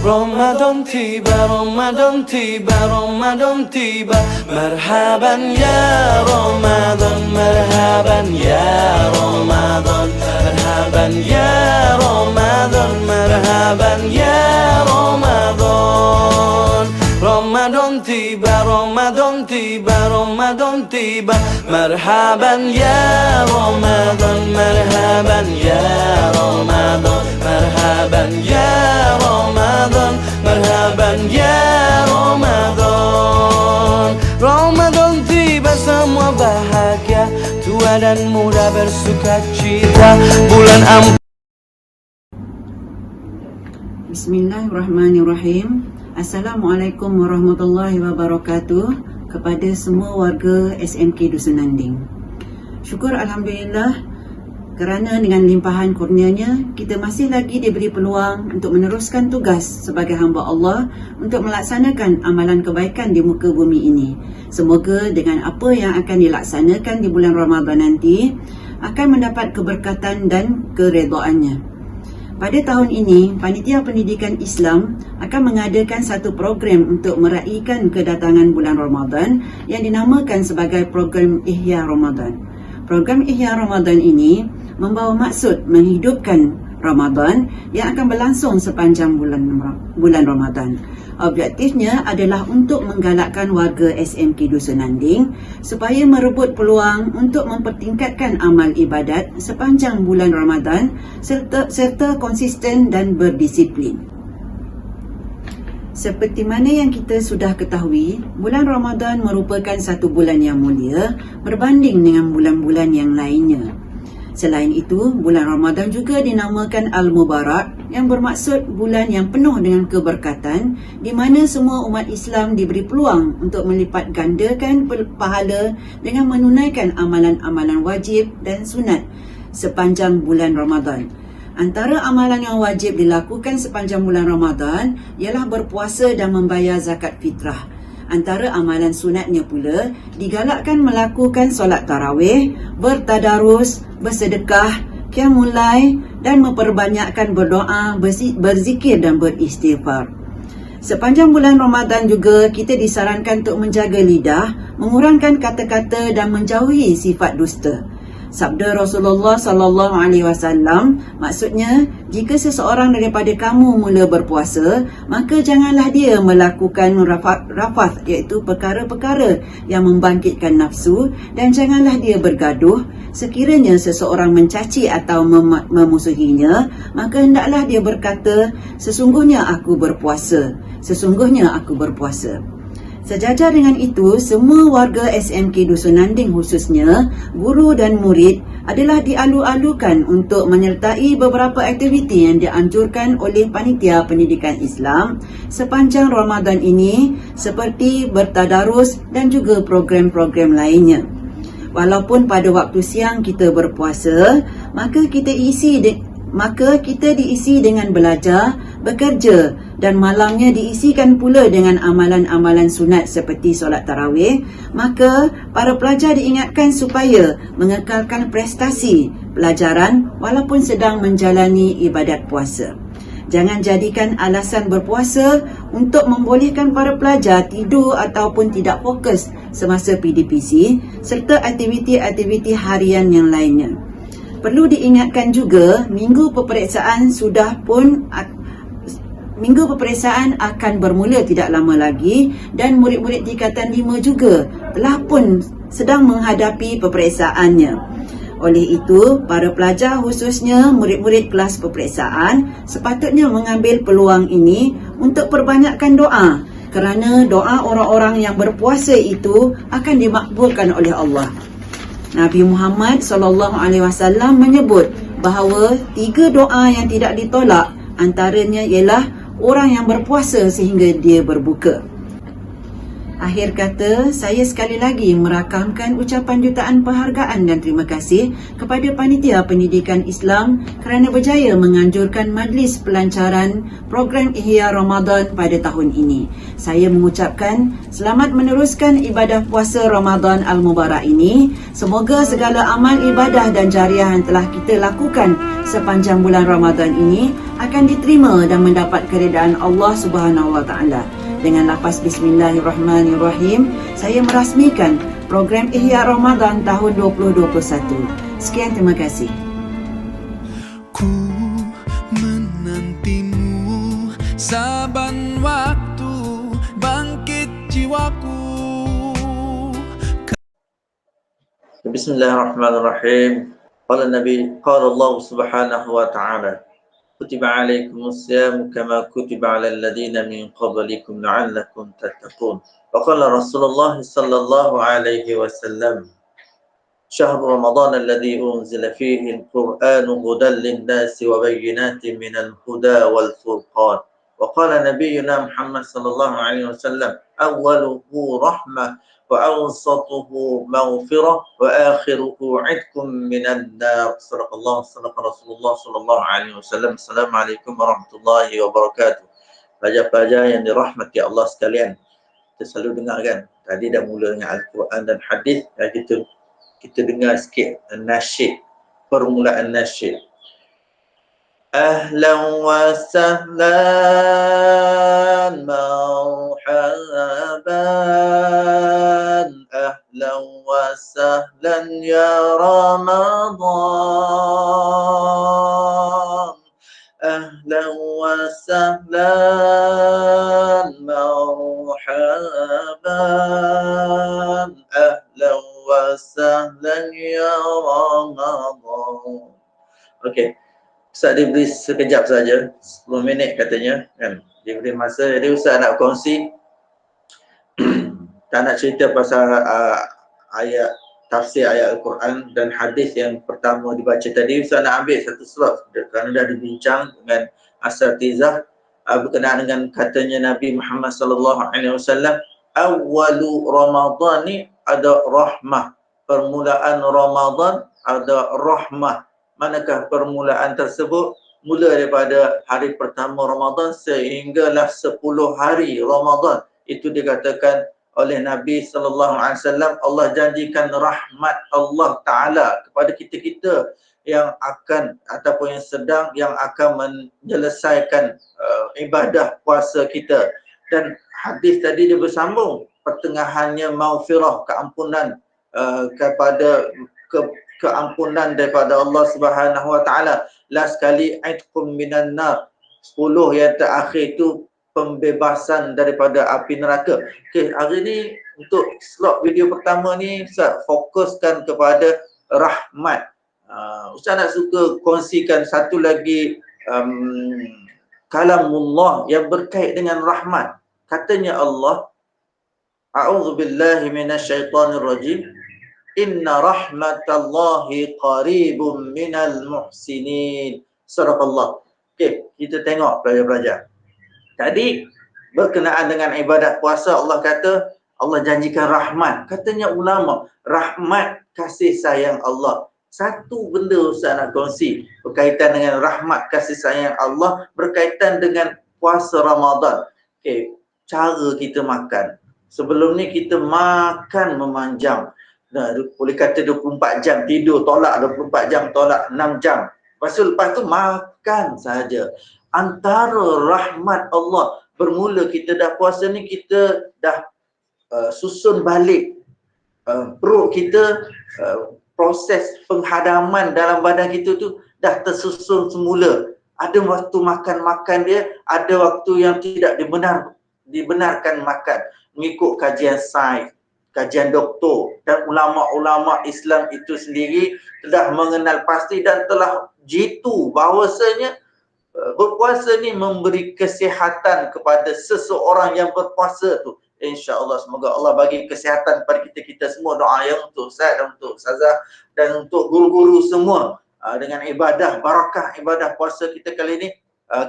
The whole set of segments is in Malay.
Ramadan tiba, Ramadan tiba, Ramadan tiba. Marhaban ya Ramadan, marhaban ya Ramadan, marhaban ya Ramadan, marhaban ya Ramadan. Ramadan tiba, Ramadan tiba, Ramadan tiba. Marhaban ya Ramadan, marhaban ya Ramadan, marhaban ya Ramadan, marhaban ya Ramadan. Ramadan tiba, semua bahagia, tua dan muda bersuka cita. Bulan Bismillahirrahmanirrahim. Assalamualaikum warahmatullahi wabarakatuh kepada semua warga SMK Dusun Nanding. Syukur Alhamdulillah kerana dengan limpahan kurnianya kita masih lagi diberi peluang untuk meneruskan tugas sebagai hamba Allah untuk melaksanakan amalan kebaikan di muka bumi ini. Semoga dengan apa yang akan dilaksanakan di bulan Ramadan nanti akan mendapat keberkatan dan keredaannya. Pada tahun ini, Panitia Pendidikan Islam akan mengadakan satu program untuk meraihkan kedatangan bulan Ramadan yang dinamakan sebagai program Ihya Ramadan. Program Ihya Ramadan ini membawa maksud menghidupkan Ramadan yang akan berlangsung sepanjang bulan Ramadan. Objektifnya adalah untuk menggalakkan warga SMK Dusun Nanding supaya merebut peluang untuk mempertingkatkan amal ibadat sepanjang bulan Ramadan serta konsisten dan berdisiplin. Seperti mana yang kita sudah ketahui, bulan Ramadan merupakan satu bulan yang mulia berbanding dengan bulan-bulan yang lainnya. Selain itu, bulan Ramadan juga dinamakan Al-Mubarak yang bermaksud bulan yang penuh dengan keberkatan di mana semua umat Islam diberi peluang untuk melipat gandakan pahala dengan menunaikan amalan-amalan wajib dan sunat sepanjang bulan Ramadan. Antara amalan yang wajib dilakukan sepanjang bulan Ramadan ialah berpuasa dan membayar zakat fitrah. Antara amalan sunatnya pula digalakkan melakukan solat tarawih, bertadarus, bersedekah, qiyamul lail dan memperbanyakkan berdoa, berzikir dan beristighfar. Sepanjang bulan Ramadan juga kita disarankan untuk menjaga lidah, mengurangkan kata-kata dan menjauhi sifat dusta. Sabda Rasulullah sallallahu alaihi wasallam maksudnya, jika seseorang daripada kamu mula berpuasa, maka janganlah dia melakukan rafath iaitu perkara-perkara yang membangkitkan nafsu, dan janganlah dia bergaduh. Sekiranya seseorang mencaci atau memusuhinya, maka hendaklah dia berkata, sesungguhnya aku berpuasa, sesungguhnya aku berpuasa. Sejajar dengan itu, semua warga SMK Dusun Nanding khususnya guru dan murid adalah dialu-alukan untuk menyertai beberapa aktiviti yang dianjurkan oleh Panitia Pendidikan Islam sepanjang Ramadan ini seperti bertadarus dan juga program-program lainnya. Walaupun pada waktu siang kita berpuasa, maka kita diisi dengan belajar, bekerja dan malamnya diisikan pula dengan amalan-amalan sunat seperti solat tarawih. Maka para pelajar diingatkan supaya mengekalkan prestasi pelajaran walaupun sedang menjalani ibadat puasa. Jangan jadikan alasan berpuasa untuk membolehkan para pelajar tidur ataupun tidak fokus semasa PDPC serta aktiviti-aktiviti harian yang lainnya. Perlu diingatkan juga, minggu peperiksaan akan bermula tidak lama lagi dan murid-murid tingkatan 5 juga telah pun sedang menghadapi peperiksaannya. Oleh itu, para pelajar khususnya murid-murid kelas peperiksaan sepatutnya mengambil peluang ini untuk perbanyakkan doa kerana doa orang-orang yang berpuasa itu akan dimakbulkan oleh Allah. Nabi Muhammad SAW menyebut bahawa 3 doa yang tidak ditolak antaranya ialah orang yang berpuasa sehingga dia berbuka. Akhir kata, saya sekali lagi merakamkan ucapan jutaan penghargaan dan terima kasih kepada Panitia Pendidikan Islam kerana berjaya menganjurkan majlis pelancaran program Ihya Ramadan pada tahun ini. Saya mengucapkan selamat meneruskan ibadah puasa Ramadan Al-Mubarak ini. Semoga segala amal ibadah dan jariah yang telah kita lakukan sepanjang bulan Ramadan ini akan diterima dan mendapat keredaan Allah Subhanahu Wa Taala. Dengan lafaz Bismillahirrahmanirrahim, saya merasmikan program Ihya Ramadan tahun 2021. Sekian, terima kasih. Ku menantimu saban waktu, bangkit jiwaku. Bismillahirrahmanirrahim. Qala Nabi, qala Allah Subhanahu wa ta'ala, kutiba alaikumus siyam kama kutiba alal ladina min qablikum la'allakum tattaqun. Wa qala Rasulullah sallallahu alaihi wasallam, syahrul Ramadan alladhi unzila fihi al-Qur'anu hudan lin-nasi wa bayyinatin minal huda wal furqan. Wa qala nabiyyuna Muhammad sallallahu alaihi wasallam, awwaluhu rahmah wa awsatuhu maghfirah wa akhiruhu 'idkum minan nar. Sadaqallah, sadaqa Rasulullah sallallahu alaihi wasallam. Assalamualaikum warahmatullahi wabarakatuh. Pelajar-pelajar yang dirahmati Allah sekalian, kita selalu dengar kan, tadi dah mula dengan Al-Quran dan hadis, kita dengar sikit nasyid, permulaan nasyid. Ahlan wa sahlan marhaban, ahlan wa sahlan ya Ramadan, ahlan wa sahlan marhaban, ahlan wa sahlan ya Ramadan. Okey. Ustaz diberi sekejap saja, 10 minit katanya kan, diberi masa. Jadi Ustaz nak kongsi tak nak cerita pasal ayat tafsir ayat Al-Quran dan hadis yang pertama dibaca tadi. Ustaz nak ambil satu slot kerana dah dibincang dengan asatizah berkenaan dengan katanya Nabi Muhammad sallallahu alaihi wasallam, awwalu Ramadan ni ada rahmah, permulaan Ramadan ada rahmah. Manakah permulaan tersebut? Mula daripada hari pertama Ramadan sehinggalah 10 hari Ramadan. Itu dikatakan oleh Nabi sallallahu alaihi wasallam, Allah janjikan rahmat Allah Taala kepada kita-kita yang akan ataupun yang sedang yang akan menyelesaikan ibadah puasa kita. Dan hadis tadi dia bersambung, pertengahannya maghfirah, keampunan keampunan daripada Allah Subhanahu wa taala. Last sekali aitkum minan nar, 10 yang terakhir itu pembebasan daripada api neraka. Okey, hari ni untuk slot video pertama ni Ustaz fokuskan kepada rahmat. Ustaz nak suka kongsikan satu lagi kalamullah yang berkait dengan rahmat. Katanya Allah, a'udzubillahi minasyaitonirrajim, inna rahmatallahi qaribun minal muhsinin. Sadaqallah. Okey, kita tengok pelajar-pelajar. Tadi berkenaan dengan ibadat puasa, Allah kata Allah janjikan rahmat. Katanya ulama, rahmat kasih sayang Allah. Satu benda Ustaz nak kongsi berkaitan dengan rahmat kasih sayang Allah berkaitan dengan puasa Ramadan. Okey, cara kita makan. Sebelum ni kita makan memanjang. Nah, boleh kata 24 jam tidur, tolak 24 jam, tolak 6 jam. Lepas tu makan saja. Antara rahmat Allah, bermula kita dah puasa ni, kita dah susun balik perut kita, proses penghadaman dalam badan kita tu dah tersusun semula. Ada waktu makan dia, ada waktu yang tidak dibenarkan makan. Mengikut kajian sains, kajian doktor dan ulama-ulama Islam itu sendiri telah mengenal pasti dan telah jitu bahawasanya berpuasa ni memberi kesihatan kepada seseorang yang berpuasa tu. InsyaAllah, semoga Allah bagi kesihatan kepada kita semua. Doa yang untuk Ustaz dan untuk Ustazah dan untuk guru-guru semua. Dengan ibadah, barakah ibadah puasa kita kali ni,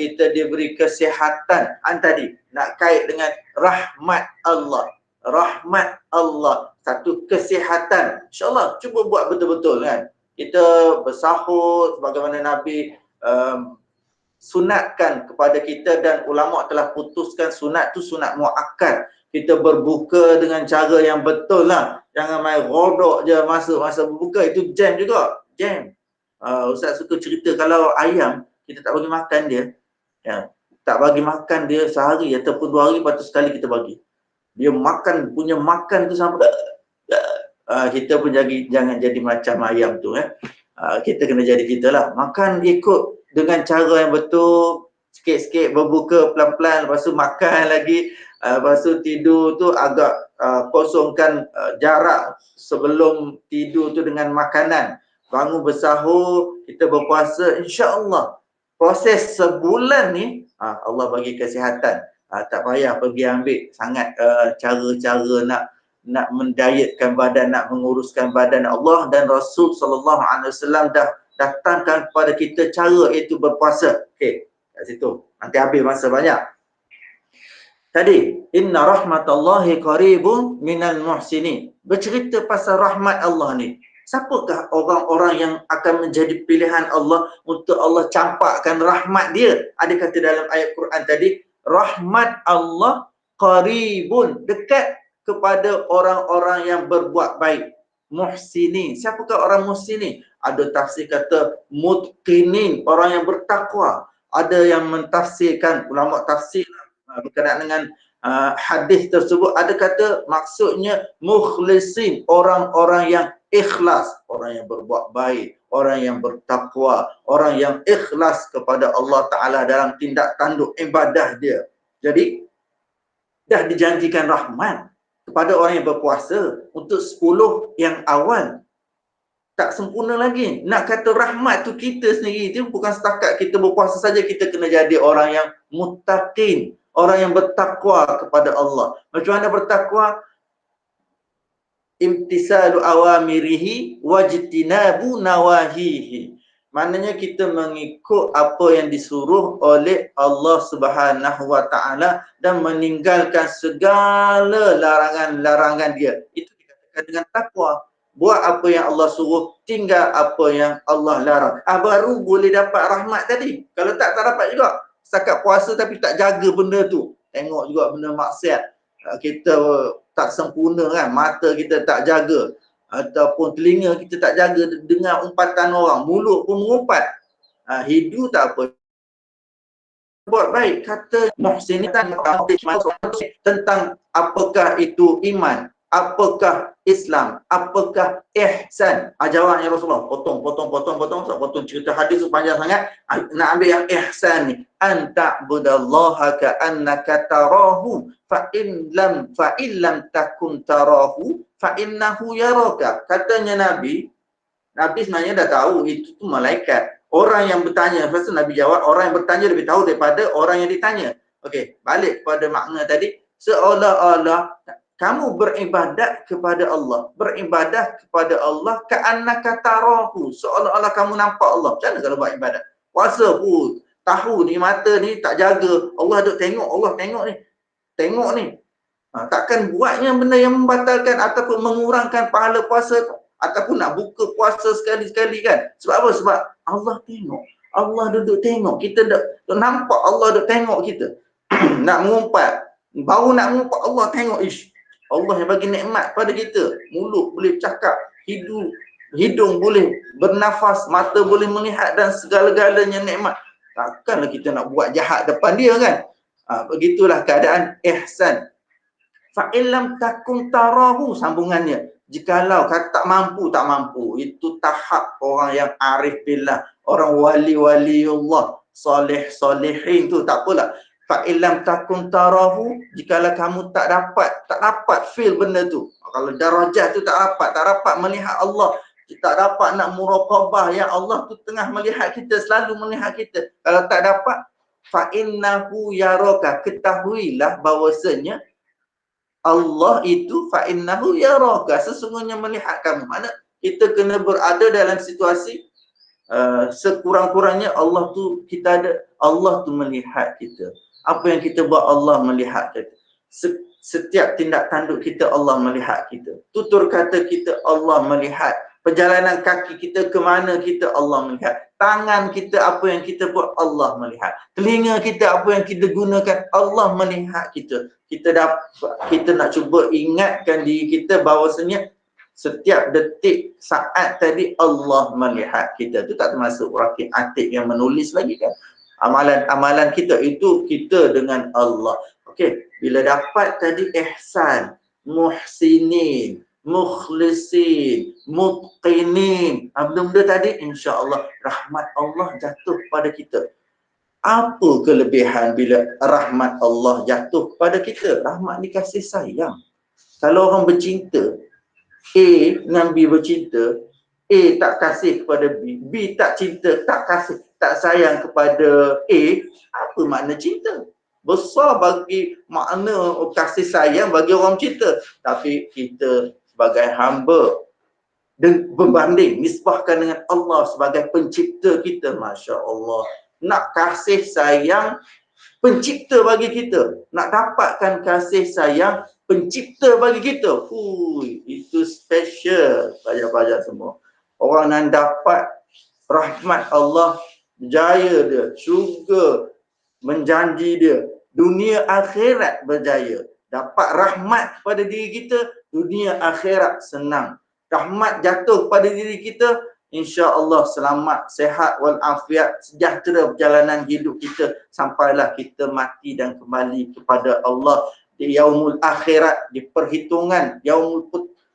kita diberi kesihatan. Tadi nak kait dengan rahmat Allah. Rahmat Allah, satu kesihatan. InsyaAllah cuba buat betul-betul kan. Kita bersahur sebagaimana Nabi sunatkan kepada kita dan ulama telah putuskan sunat tu sunat muakkad. Kita berbuka dengan cara yang betul lah. Jangan main rodok je masa berbuka, itu jam juga. Jam. Ustaz suka cerita kalau ayam kita tak bagi makan dia, ya, tak bagi makan dia sehari ataupun 2 hari, lepas tu sekali kita bagi. Dia makan, punya makan tu sampai kita pun jangan jadi macam ayam tu, kita kena jadi kita lah. Makan ikut dengan cara yang betul, sikit-sikit berbuka pelan-pelan, lepas tu makan lagi, lepas tu tidur tu agak kosongkan jarak sebelum tidur tu dengan makanan. Bangun bersahur, kita berpuasa, insya-Allah proses sebulan ni Allah bagi kesihatan. Tak payah pergi ambil sangat cara-cara nak mendietkan badan, nak menguruskan badan. Allah dan Rasul sallallahu alaihi wasallam dah datangkan kepada kita cara itu berpuasa. Okey, kat situ. Nanti habis masa banyak. Tadi, inna rahmatallahi qaribun minal muhsinin. Bercerita pasal rahmat Allah ni. Siapakah orang-orang yang akan menjadi pilihan Allah untuk Allah campakkan rahmat dia? Ada kata dalam ayat Quran tadi, rahmat Allah qaribun, dekat kepada orang-orang yang berbuat baik. Muhsinin. Siapakah orang muhsinin? Ada tafsir kata mutqinin, orang yang bertakwa. Ada yang mentafsirkan, ulama tafsir berkenaan dengan hadis tersebut, ada kata maksudnya mukhlisin, orang-orang yang ikhlas, orang yang berbuat baik, orang yang bertakwa, orang yang ikhlas kepada Allah Ta'ala dalam tindak tanduk ibadah dia. Jadi dah dijanjikan rahmat kepada orang yang berpuasa untuk 10 yang awal. Tak sempurna lagi. Nak kata rahmat tu kita sendiri, itu bukan setakat kita berpuasa saja, kita kena jadi orang yang muttaqin, orang yang bertakwa kepada Allah. Macam mana bertakwa? Imtisalu awamirihi wajtinabu nawahihi. Maknanya kita mengikut apa yang disuruh oleh Allah Subhanahu wa taala dan meninggalkan segala larangan-larangan dia. Itu dikatakan dengan takwa. Buat apa yang Allah suruh, tinggal apa yang Allah larang. Baru boleh dapat rahmat tadi. Kalau tak dapat juga. Setakat puasa tapi tak jaga benda tu. Tengok juga benda maksiat. Kita tak sempurna kan. Mata kita tak jaga. Ataupun telinga kita tak jaga, dengar umpatan orang. Mulut pun mengumpat. Hidu tak apa. Buat baik. Kata Muhsin tentang apakah itu iman, apakah Islam, apakah ihsan. Jawabnya Rasulullah. Potong cerita hadis tu panjang sangat. Nak ambil yang ihsan ni. Anta'budallaha ka'annaka tarahu fa in lam takun tarahu fa innahu yaraka. Katanya Nabi sebenarnya dah tahu itu tu malaikat. Orang yang bertanya, lepas tu Nabi jawab, orang yang bertanya lebih tahu daripada orang yang ditanya. Okey, balik kepada makna tadi, seolah-olah kamu beribadat kepada Allah, ka'annaka tarahu, seolah-olah kamu nampak Allah. Macam mana kalau buat ibadat? Puasa pun tahu ni mata ni tak jaga, Allah duk tengok, tengok ni. Takkan buatnya benda yang membatalkan ataupun mengurangkan pahala puasa tu, ataupun nak buka puasa sekali-sekali kan. Sebab apa? Sebab Allah tengok, Allah duduk tengok, kita duk nampak Allah duk tengok kita. Nak mengumpat, baru nak mengumpat Allah tengok. Allah yang bagi nikmat pada kita. Mulut boleh cakap, hidung boleh bernafas, mata boleh melihat dan segala-galanya nikmat. Takkanlah kita nak buat jahat depan dia kan. Begitulah keadaan ihsan. Fa illam takun tarahu, sambungannya. Jikalau kata tak mampu, itu tahap orang yang arif billah, orang wali-waliullah, soleh-solehin tu, tak apalah. Fa illam takun tarahu, jikalau kamu tak dapat feel benda tu. Kalau darajat tu tak dapat melihat Allah, tak dapat nak muraqabah yang Allah tu tengah melihat kita, selalu melihat kita. Kalau tak dapat, fa innahu yaraka, ketahuilah bahawasanya Allah itu fa innahu yaraka, sesungguhnya melihat kamu. Mana kita kena berada dalam situasi sekurang-kurangnya Allah tu melihat kita. Apa yang kita buat Allah melihat kita. Setiap tindak tanduk kita Allah melihat kita. Tutur kata kita Allah melihat. Perjalanan kaki kita ke mana kita Allah melihat. Tangan kita apa yang kita buat Allah melihat. Telinga kita apa yang kita gunakan Allah melihat kita. Kita nak cuba ingatkan diri kita bahawasanya setiap detik saat tadi Allah melihat kita. Itu tak termasuk rakib atid yang menulis lagi kan. Amalan-amalan kita itu kita dengan Allah. Okey, bila dapat tadi ihsan, muhsinin, mukhlisin, mutqinin, benda-benda tadi, insya-Allah rahmat Allah jatuh pada kita. Apa kelebihan bila rahmat Allah jatuh pada kita? Rahmat ni kasih sayang. Kalau orang bercinta, A dengan B bercinta, A tak kasih kepada B, B tak cinta, tak kasih, tak sayang kepada A, apa makna cinta? Besar bagi makna kasih sayang bagi orang cinta. Tapi kita sebagai hamba dan berbanding, nisbahkan dengan Allah sebagai pencipta kita, Masya Allah. Nak kasih sayang pencipta bagi kita, nak dapatkan kasih sayang pencipta bagi kita, itu special pelajar-pelajar semua. Orang yang dapat rahmat Allah, berjaya dia, syurga menjanji dia, dunia akhirat berjaya. Dapat rahmat pada diri kita, dunia akhirat senang. Rahmat jatuh pada diri kita, insya-Allah selamat, sehat walafiat, sejahtera perjalanan hidup kita sampailah kita mati dan kembali kepada Allah di yaumul akhirat, di perhitungan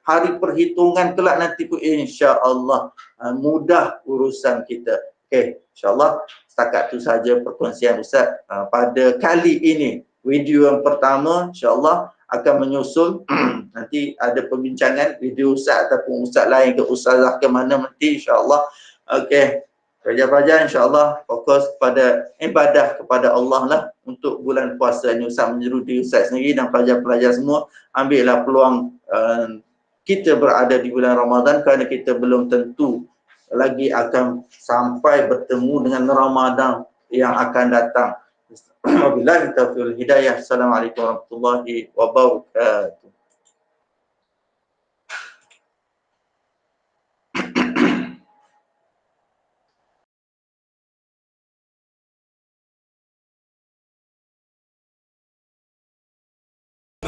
hari perhitungan kelak nanti pun, insya-Allah mudah urusan kita. Okey, insya-Allah setakat itu saja perkongsian Ustaz pada kali ini. Video yang pertama insya-Allah akan menyusul nanti ada perbincangan video Ustaz ataupun Ustaz lain ke Ustazah ke mana nanti insya-Allah. Okey, pelajar-pelajar insya-Allah fokus kepada ibadah kepada Allah lah untuk bulan puasa ni. Ustaz menyeru diri Ustaz sendiri dan pelajar-pelajar semua ambillah peluang kita berada di bulan Ramadan, kerana kita belum tentu lagi akan sampai bertemu dengan Ramadan yang akan datang. Wabillahi taufiq wal hidayah. Assalamualaikum warahmatullahi wabarakatuh.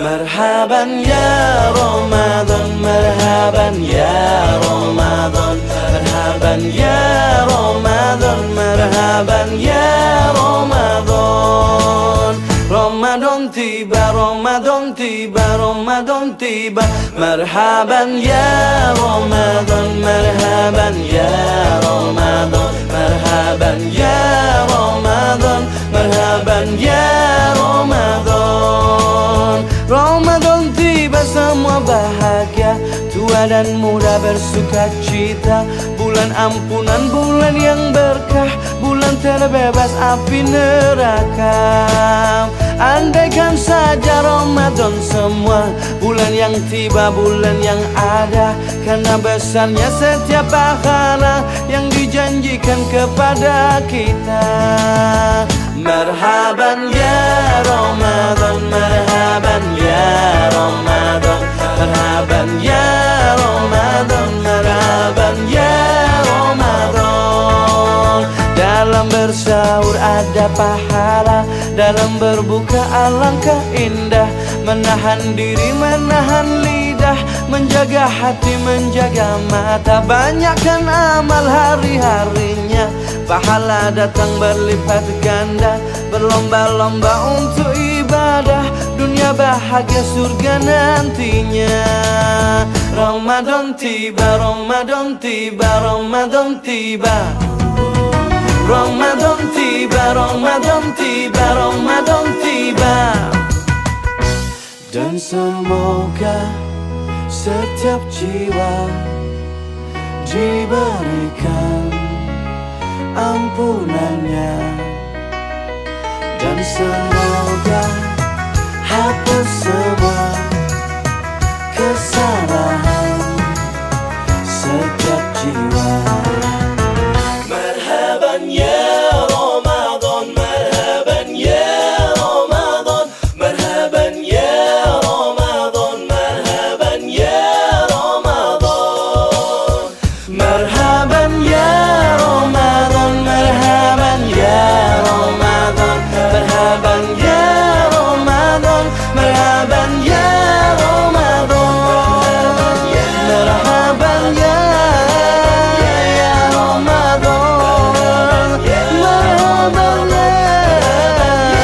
Marhaban ya Ramadan, marhaban ya Ramadan, marhaban ya Ramadan, marhaban ya Ramadan. Ramadan tiba, Ramadan tiba, Ramadan tiba. Marhaban ya Ramadan, marhaban ya Ramadan, marhaban ya Ramadan, marhaban ya Ramadan. Ramadan tiba semua bahagia, tua dan muda bersuka cita. Bulan ampunan, bulan yang berkah, bulan terbebas api neraka. Andaikan saja Ramadan semua, bulan yang tiba, bulan yang ada. Karena besarnya setiap pahala yang dijanjikan kepada kita. Marhaban ya Ramadan, marhaban ya Ramadan, marhaban ya Ramadan, marhaban ya Ramadan. Dalam bersahur ada pahala, dalam berbuka alangkah indah. Menahan diri, menahan lidah, menjaga hati, menjaga mata. Banyakkan amal hari-harinya, pahala datang berlipat ganda. Berlomba-lomba untuk ibadah, dunia bahagia surga nantinya. Ramadan tiba, Ramadan tiba, Ramadan tiba. Ramadan tiba, Ramadan tiba, Ramadan tiba. Dan semoga setiap jiwa diberikan ampunannya, dan semoga hapus semua